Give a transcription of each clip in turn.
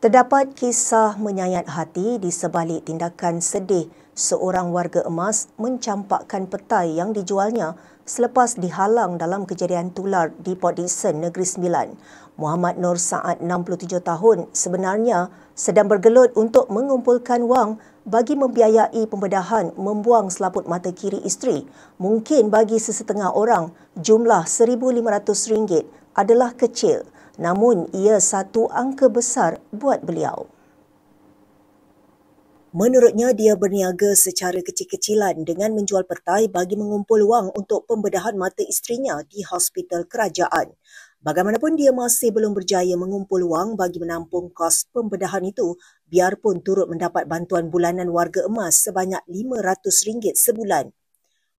Terdapat kisah menyayat hati di sebalik tindakan sedih seorang warga emas mencampakkan petai yang dijualnya selepas dihalang dalam kejadian tular di Port Dickson, Negeri Sembilan. Muhammad Nur Saad, 67 tahun, sebenarnya sedang bergelut untuk mengumpulkan wang bagi membiayai pembedahan membuang selaput mata kiri isteri. Mungkin bagi sesetengah orang, jumlah RM1,500 adalah kecil. Namun, ia satu angka besar buat beliau. Menurutnya, dia berniaga secara kecil-kecilan dengan menjual petai bagi mengumpul wang untuk pembedahan mata isterinya di hospital kerajaan. Bagaimanapun, dia masih belum berjaya mengumpul wang bagi menampung kos pembedahan itu, biarpun turut mendapat bantuan bulanan warga emas sebanyak RM500 sebulan.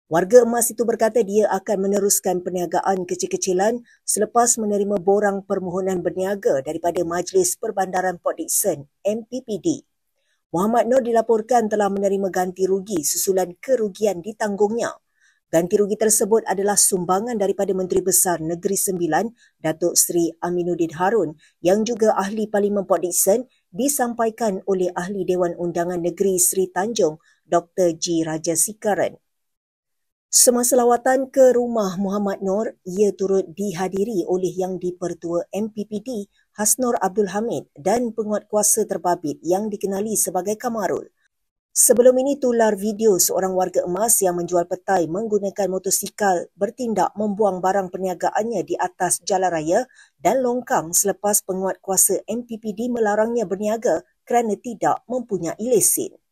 Warga emas itu berkata dia akan meneruskan perniagaan kecil-kecilan selepas menerima borang permohonan berniaga daripada Majlis Perbandaran Port Dickson, MPPD. Muhammad Nur dilaporkan telah menerima ganti rugi susulan kerugian ditanggungnya. Ganti rugi tersebut adalah sumbangan daripada Menteri Besar Negeri Sembilan, Datuk Seri Aminuddin Harun, yang juga Ahli Parlimen Port Dickson, disampaikan oleh Ahli Dewan Undangan Negeri Seri Tanjung, Dr. G. Rajasikaran. Semasa lawatan ke rumah Muhammad Nur, ia turut dihadiri oleh Yang di-Pertua MPPD Hasnor Abdul Hamid dan penguatkuasa terbabit yang dikenali sebagai Kamarul. Sebelum ini tular video seorang warga emas yang menjual petai menggunakan motosikal bertindak membuang barang perniagaannya di atas jalan raya dan longkang selepas penguatkuasa MPPD melarangnya berniaga kerana tidak mempunyai lesen.